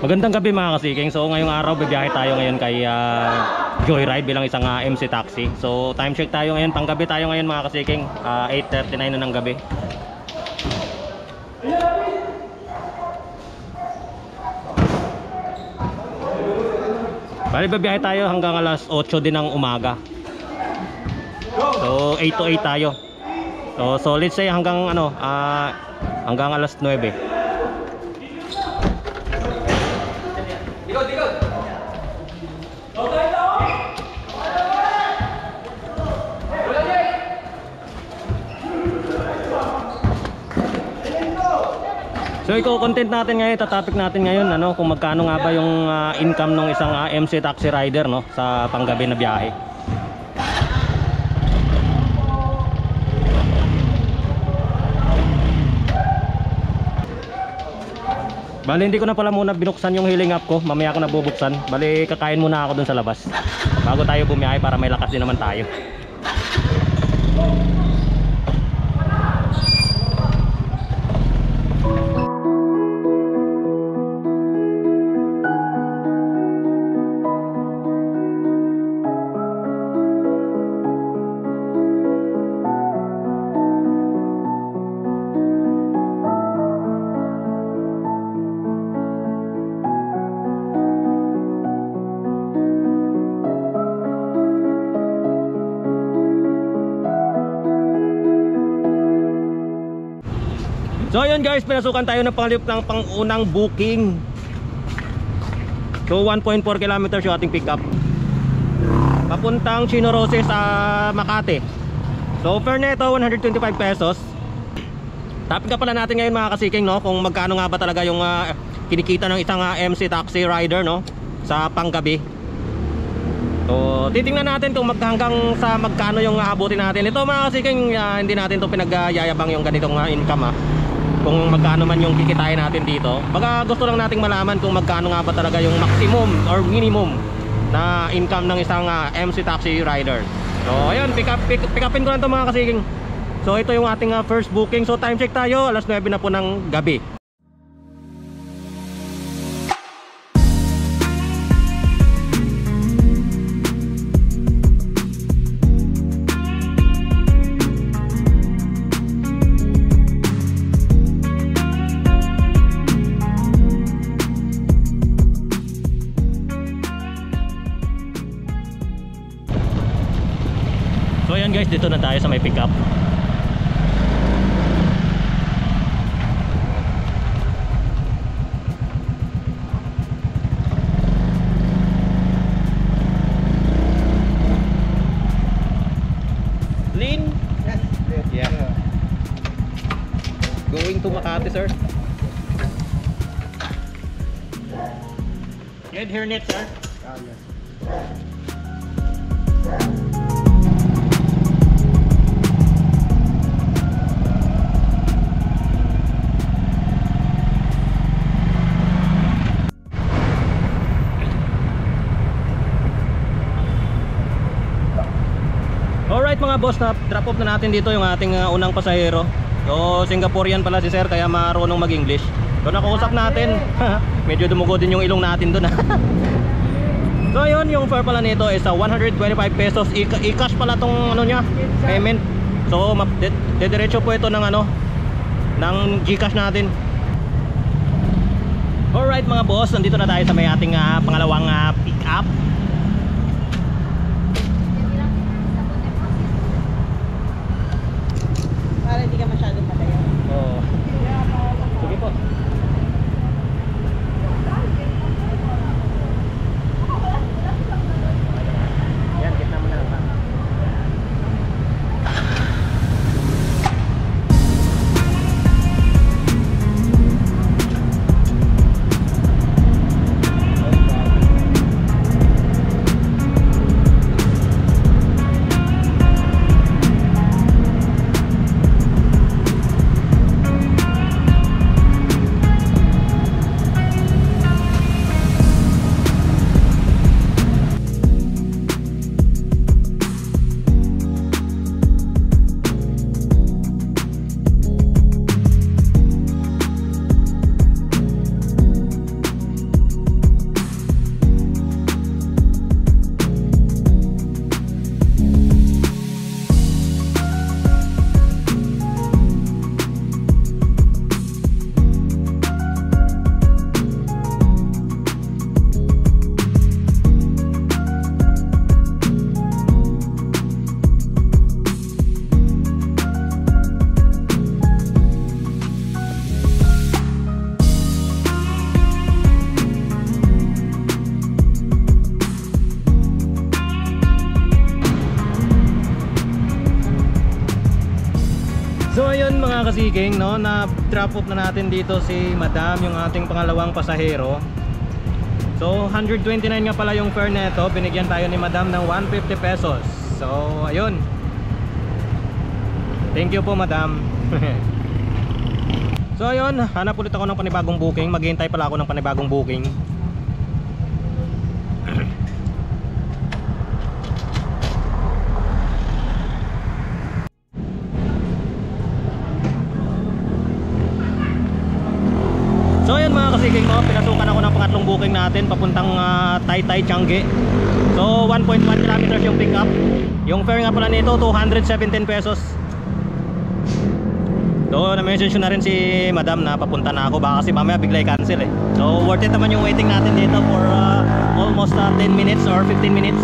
Magandang gabi mga kasiking. So ngayong araw bibiyahe tayo ngayon kay Joyride bilang isang MC taxi. So time check tayo ngayon, panggabi tayo ngayon mga kasiking. 8:39 na ng gabi. Bali bibiyahe tayo hanggang alas 8 din ng umaga. So 8 to 8 tayo. So let's say hanggang hanggang alas 9. So i-content natin ngayon, topic natin ngayon kung magkano nga ba yung income ng isang MC taxi rider sa panggabi na biyahe. Bali hindi ko na pala muna binuksan yung healing up ko, mamaya ko na bubuksan. Bali kakain muna ako dun sa labas bago tayo bumiyahe para may lakas din naman tayo. So ayun guys, pinasukan tayo ng pangunang booking. So 1.4 kilometers yung ating pickup papuntang Chino Roces sa Makati. So fare nito 125 pesos. Topic ka pala natin ngayon mga kasiking kung magkano nga ba talaga yung kinikita ng isang MC taxi rider sa panggabi. So titingnan natin kung hanggang sa magkano yung aabutin natin. Ito mga kasiking, hindi natin to pinagyayabang yung ganitong income kung magkano man yung kikitain natin dito. Baka gusto lang nating malaman kung magkano nga ba talaga yung maximum or minimum na income ng isang MC taxi rider. So ayun, pick upin ko lang ito mga kasiking. So ito yung ating first booking. So time check tayo, alas 9 na po ng gabi. So ayan guys, dito na tayo sa may pickup. Lin? Yes. Yeah. Going to Makati, sir. Get here net, sir. Yes. Alright mga boss, na drop off na natin dito yung ating unang pasahero. So Singaporean pala si sir, kaya marunong mag-English. So nakausap natin. Medyo dumugo din yung ilong natin doon. So yun, yung fare pala nito is 125 pesos. I-cash pala tong niya, payment. So dediretso po ito ng ng GCash natin. Alright mga boss, nandito na tayo sa may ating pangalawang pick up. Para hindi ka masyadong malayo. Oo. Sige po. Yan, gitna mo na lang pa. ayun mga kasiking, no, na drop off na natin dito si Madam, yung ating pangalawang pasahero. So 129 nga pala yung fare neto. Binigyan tayo ni Madam ng 150 pesos. So ayun, thank you po Madam. So ayun, hanap ulit ako ng panibagong booking. Maghihintay pala ako ng panibagong booking. So ayun mga kasiking, no, pinasukan ako ng pangatlong booking natin papuntang Taytay, Changi. So 1.1 kilometers yung pick up. Yung fare nga pala nito 217 pesos. So na-message na rin si Madam na papunta na ako, baka kasi mamaya bigla i-cancel eh. So worth it naman yung waiting natin dito for almost 10 minutes or 15 minutes.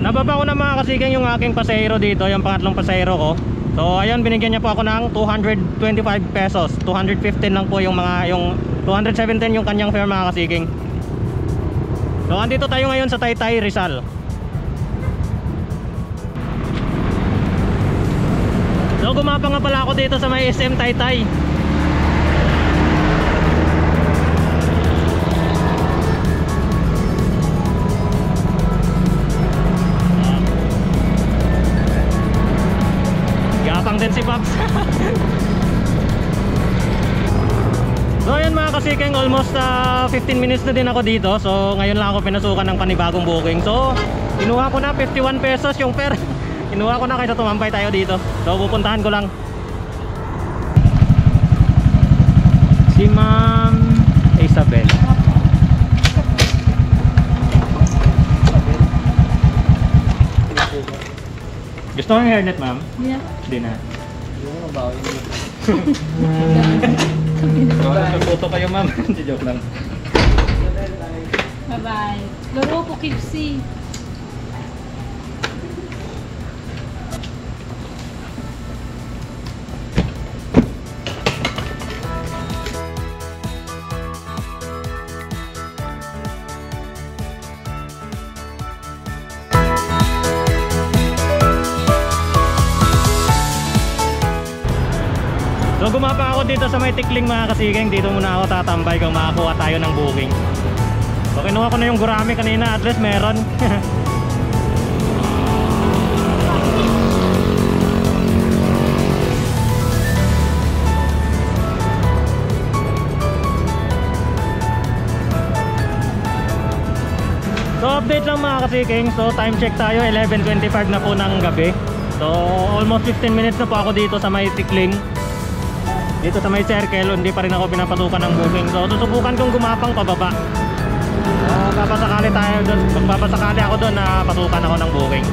Nababa ko na mga kasigang yung aking pasahero dito, yung pangatlong pasahero ko. So ayun, binigyan niya po ako ng 225 pesos. 215 lang po yung 217 yung kanyang fare mga kasiging. So andito tayo ngayon sa Taytay, Rizal. So gumapa nga pala ako dito sa may SM Taytay. Gapang din si Pops. So ayun mga kasiking, almost 15 minutes na din ako dito. So ngayon lang ako pinasukan ng panibagong booking. So kinuha ko na 51 pesos yung fare. Kinuha ko na kaysa tumambay tayo dito. So pupuntahan ko lang si Ma'am Isabel. Gusto mo yung hairnet, ma'am? Yeah. Hindi na. Yung mga bawin mo. Nagputo kayo, ma'am. Hindi, joke lang. Bye-bye. Laro po, Kipsy. So gumapa ako dito sa may Tikling mga kasiging. Dito muna ako tatambay kung makakuha tayo ng booking. So kinuha ko na yung gurami kanina, at least meron. So update lang mga kasiging. So time check tayo, 11:25 na po ng gabi. So almost 15 minutes na po ako dito sa may Tikling. Dito sa may circle, hindi pa rin ako pinapasukan ng booking. So susubukan kong gumapang pababa. Magpapasakali tayo doon. Magpapasakali ako doon na pasukan ako ng booking.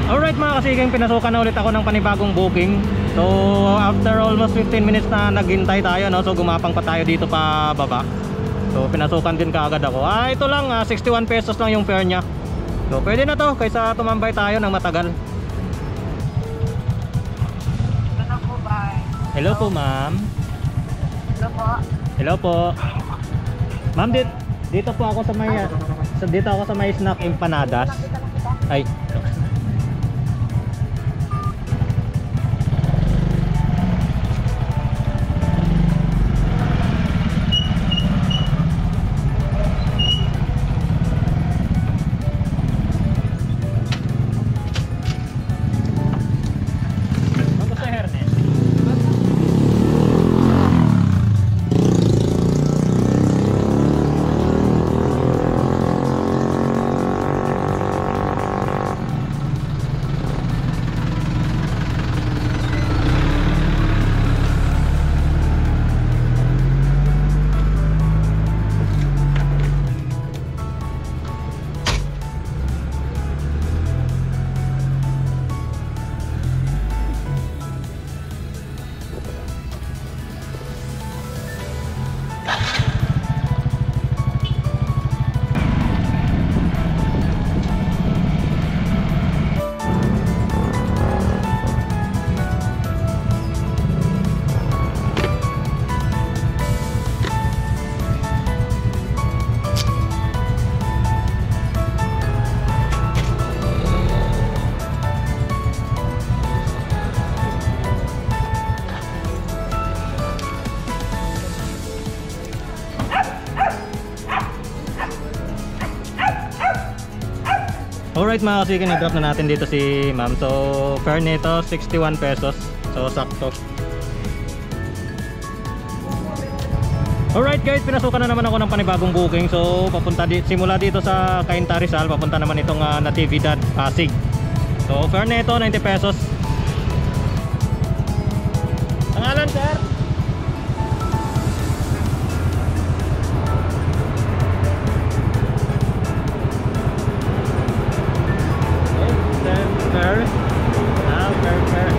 Alright mga kasiging, pinasukan na ulit ako ng panibagong booking. So after almost 15 minutes na naghintay tayo, no? So gumapang pa tayo dito pa baba. So pinasukan din kaagad ako. Ito lang, 61 pesos lang yung fare nya. So pwede na to kaysa tumambay tayo ng matagal. Ano po ba? Hello po ma'am. Hello po. Hello po. Ma'am, dito po ako sa may dito ako sa may Snack Empanadas. Ay. Alright mga kasiking, nag-drop na natin dito si ma'am. So fare nito 61 pesos. So sakto. Alright guys, pinasukan na naman ako ng panibagong booking. So papunta simula dito sa Cainta Rizal, papunta naman itong Natividad, Pasig. So fare nito 90 pesos. Pangalan sir? Fair. Fair.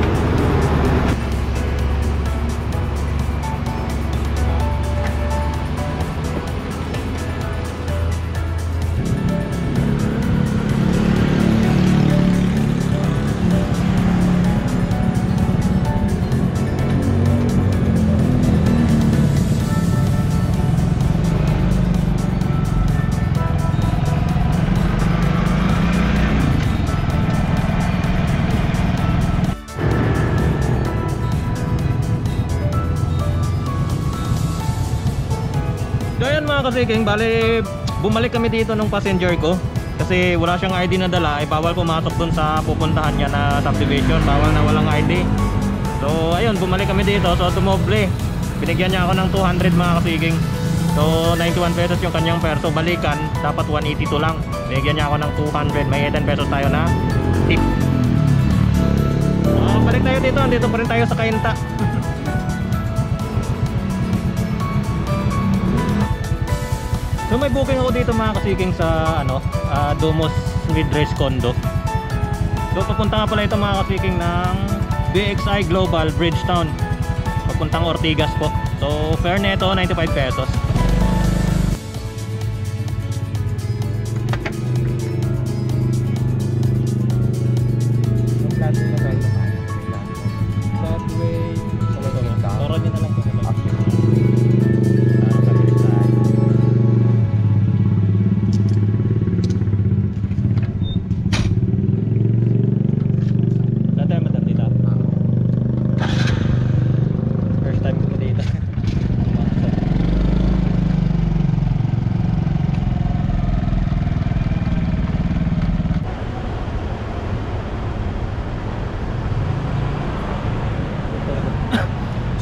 So ayan mga kasiking, bali bumalik kami dito nung passenger ko kasi wala siyang ID na dala, bawal pumasok dun sa pupuntahan niya na subdivision, bawal na walang ID. So ayun, bumalik kami dito, so tumoble, binigyan niya ako ng 200 mga kasiking. So 91 pesos yung kanyang perso, balikan dapat 182 lang, binigyan niya ako ng 200, may 10 pesos tayo na tip. Balik tayo dito, andito pa rin tayo sa Cainta. So may booking ako dito mga kasiking sa Domos Mid-Rise Condo. So papunta nga pala ito mga kasiking ng BXI Global Bridgetown, papuntang Ortigas po. So fare nito 95 pesos.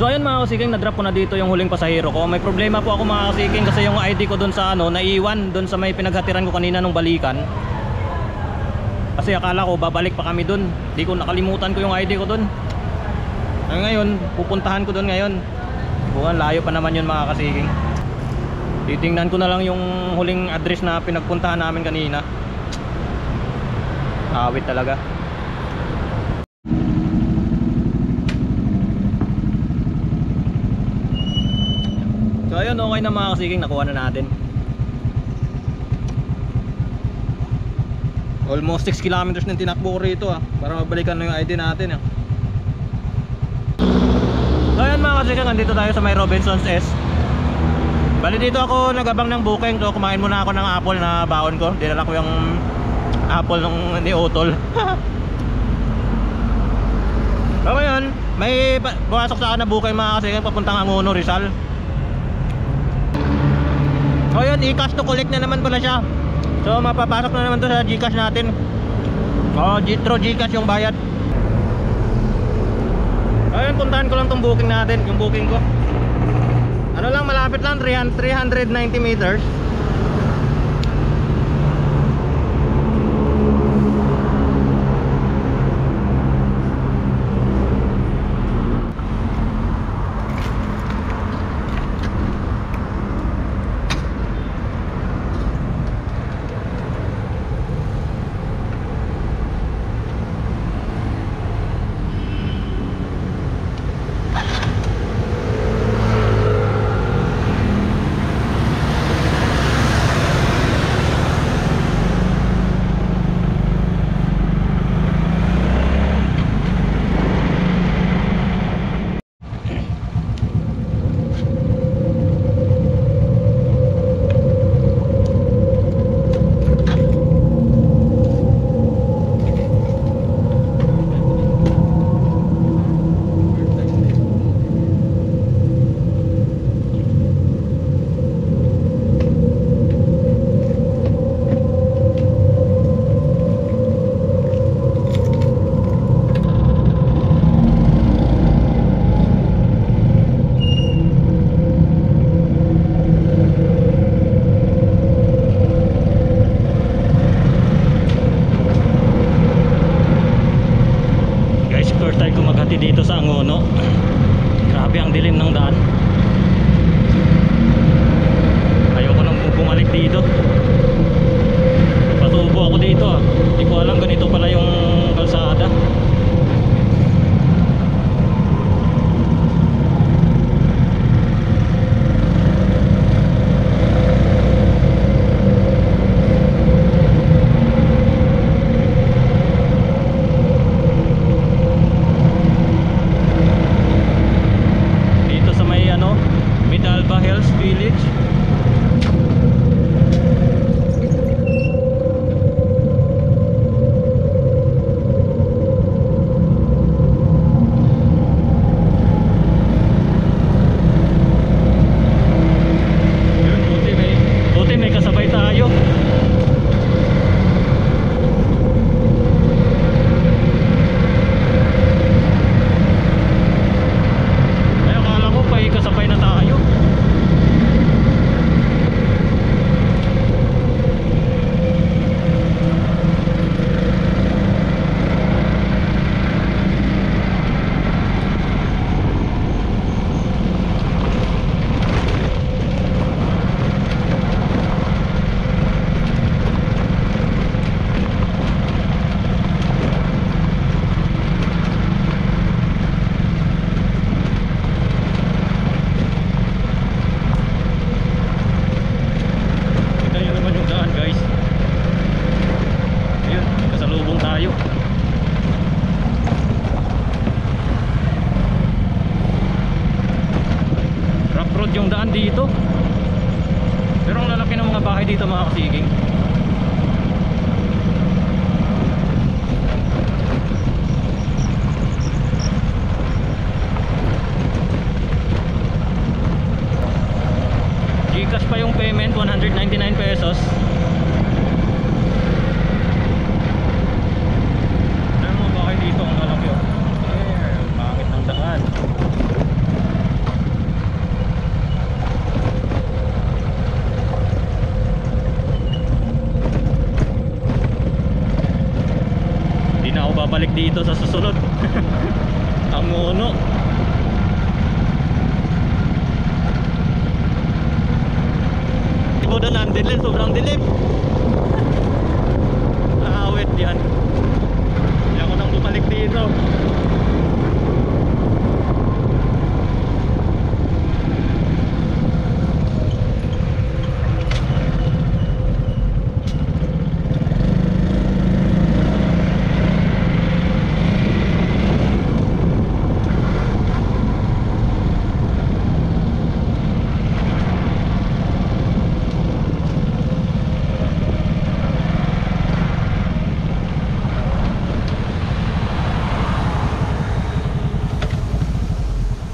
So ayun mga kasiking, na-drop ko na dito yung huling pasahero ko. May problema po ako mga kasiking kasi yung ID ko dun sa naiwan dun sa may pinaghatiran ko kanina nung balikan. Kasi akala ko babalik pa kami dun. Di ko nakalimutan ko yung ID ko dun. Ngayon, pupuntahan ko dun ngayon. Bukan layo pa naman yun mga kasiking. Titingnan ko na lang yung huling address na pinagpuntahan namin kanina. Awit talaga. So ayun, okay na mga kasiking, nakuha na natin. Almost 6 kilometers na tinakbo ko rito para mabalikan na yung ID natin So ayun mga kasiking, nandito tayo sa may Robinsons S. Bali dito ako nagabang ng booking. So kumain muna ako ng apple na baon ko. Dinala ko yung apple ng ni Otol. So ngayon, may pumasok sa akin na booking mga kasiking, papuntang Angono, Rizal. So yun, e-cash to collect na naman pala siya. So mapapasok na naman to sa Gcash natin. Through Gcash yung bayad. Ayun, puntahan ko lang tong booking natin, yung booking ko. Ano lang, malapit lang, 390 meters. dito. Pero ang lalaki ng mga bahay dito mga kasiging. Gcash pa yung payment, 199 pesos. Ano mga bahay dito ang lalaki oh. Bakit ng daan? Hindi na ako babalik dito sa susunod. Ang uno. Ikaw doon ang dilim, sobrang dilim. Awit yan. Hindi ako nang bumalik dito.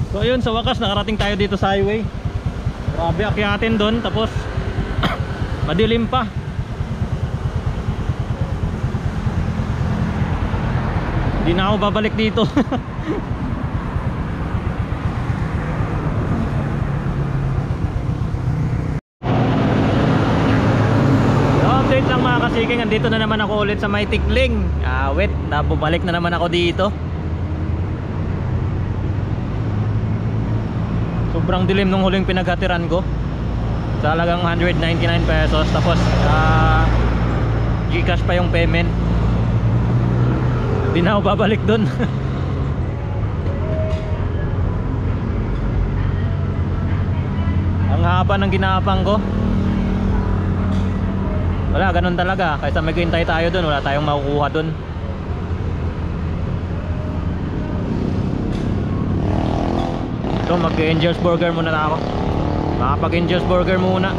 So ayun, sa wakas nakarating tayo dito sa highway. Grabe, akyatin doon tapos madilim pa. Hindi na ako babalik dito. So, update lang mga kasiging, andito na naman ako ulit sa may Tikling. Wait, nabubalik na naman ako dito. Sobrang dilim nung huling pinaghatiran ko. Sa halagang 199 pesos. Tapos Gcash pa yung payment. Hindi na ako babalik dun. Ang haba ng ginapang ko. Wala, ganun talaga. Kaysa maghintay tayo dun, wala tayong makukuha dun. So mag-Angel's Burger muna na ako. Makapag-Angel's Burger muna.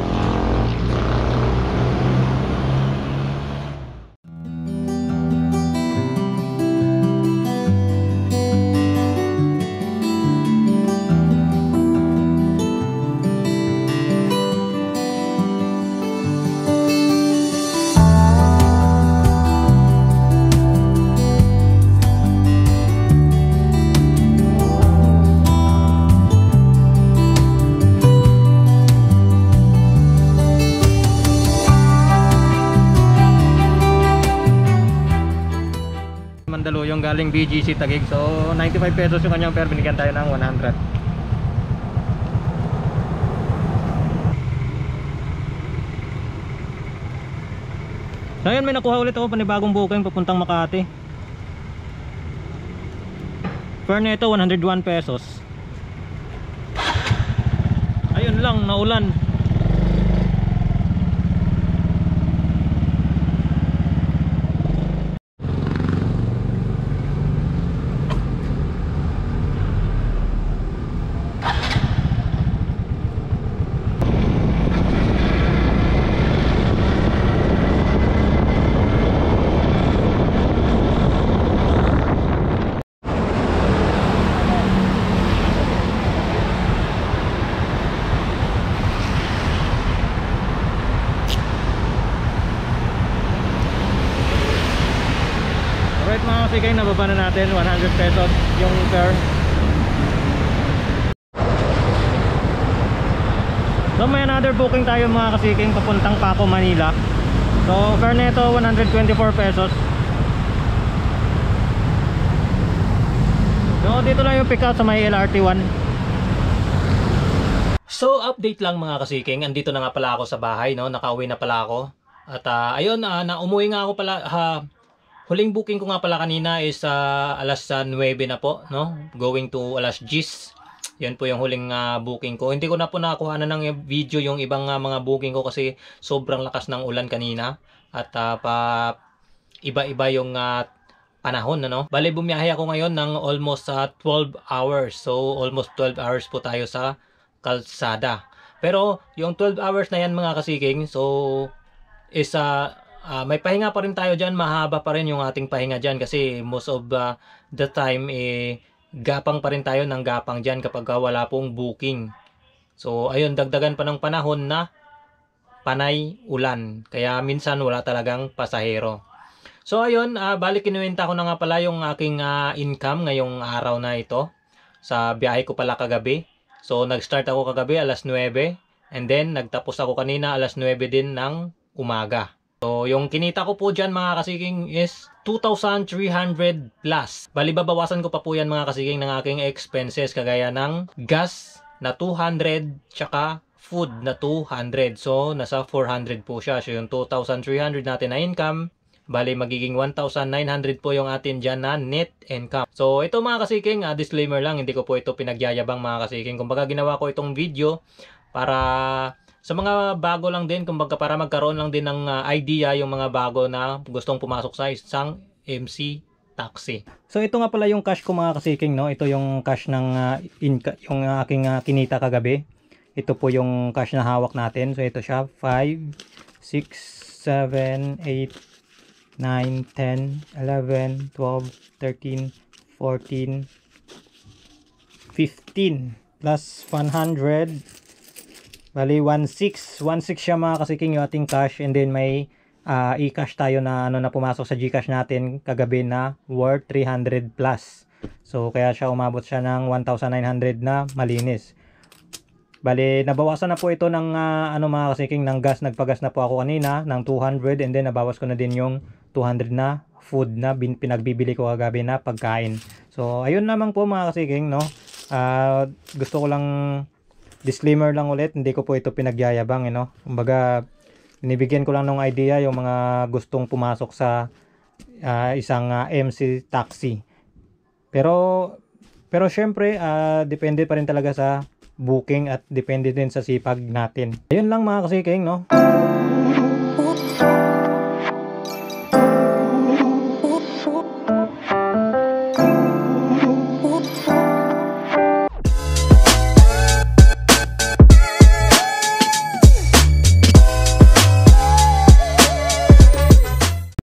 Mandaluyong galing BGC Taguig. So 95 pesos yung kanyang fare, binigyan tayo ng 100. So ayun, may nakuha ulit ako, panibagong booking papuntang Makati. Fare nito 101 pesos. Ayun lang, naulan. Alright mga kasigay, nababa na natin 100 pesos yung fare. So may another booking tayo mga kasigay papuntang Paco, Manila. So fare nito 124 pesos. So dito lang yung pick up sa may LRT1. So update lang mga kasigay, andito na nga pala ako sa bahay, no? Nakauwi na pala ako. At ayun, umuwi nga ako pala. Huling booking ko nga pala kanina is alas 9 na po, no? Going to alas 10. Yan po yung huling booking ko. Hindi ko na po nakuha na ng video yung ibang mga booking ko kasi sobrang lakas ng ulan kanina. At iba-iba yung panahon, ano? Bale, bumiyahe ako ngayon ng almost 12 hours. So almost 12 hours po tayo sa kalsada. Pero yung 12 hours na yan mga kasiking, so is may pahinga pa rin tayo dyan, mahaba pa rin yung ating pahinga dyan kasi most of the time gapang pa rin tayo ng gapang dyan kapag wala pong booking. So ayun, dagdagan pa ng panahon na panay ulan, kaya minsan wala talagang pasahero. So ayun, balik kinuwenta ko na nga pala yung aking income ngayong araw na ito sa biyahe ko pala kagabi. So nag-start ako kagabi alas 9 and then nagtapos ako kanina alas 9 din ng umaga. So yung kinita ko po dyan mga kasiking is 2,300 plus. Bali babawasan ko pa po yan mga kasiking ng aking expenses kagaya ng gas na 200 tsaka food na 200. So nasa 400 po siya. So yung 2,300 natin na income, bali magiging 1,900 po yung atin dyan na net income. So ito mga kasiking, disclaimer lang, hindi ko po ito pinagyayabang mga kasiking. Kumbaga ginawa ko itong video para sa mga bago lang din, kumbaga para magkaroon lang din ng idea yung mga bago na gustong pumasok sa isang MC taxi. So ito nga pala yung cash ko mga kasiking, no? Ito yung cash ng yung aking kinita kagabi. Ito po yung cash na hawak natin. So ito siya, 5, 6, 7, 8, 9, 10, 11, 12, 13, 14, 15 plus 100, bali 16 siya mga kasiking yung ating cash, and then may e-cash tayo na na pumasok sa GCash natin kagabi na worth 300 plus. So kaya siya umabot siya ng 1,900 na malinis. Bali nabawasan na po ito ng mga kasiking ng gas. Nagpagas na po ako kanina ng 200, and then nabawas ko na din yung 200 na food na pinagbibili ko kagabi na pagkain. So ayun naman po mga kasiking, no. Gusto ko lang disclaimer lang ulit, hindi ko po ito pinagyayabang, no. Kumbaga binibigyan ko lang ng idea yung mga gustong pumasok sa isang MC taxi. Pero syempre depende pa rin talaga sa booking at depende din sa sipag natin. Ayun lang mga kasiking, no.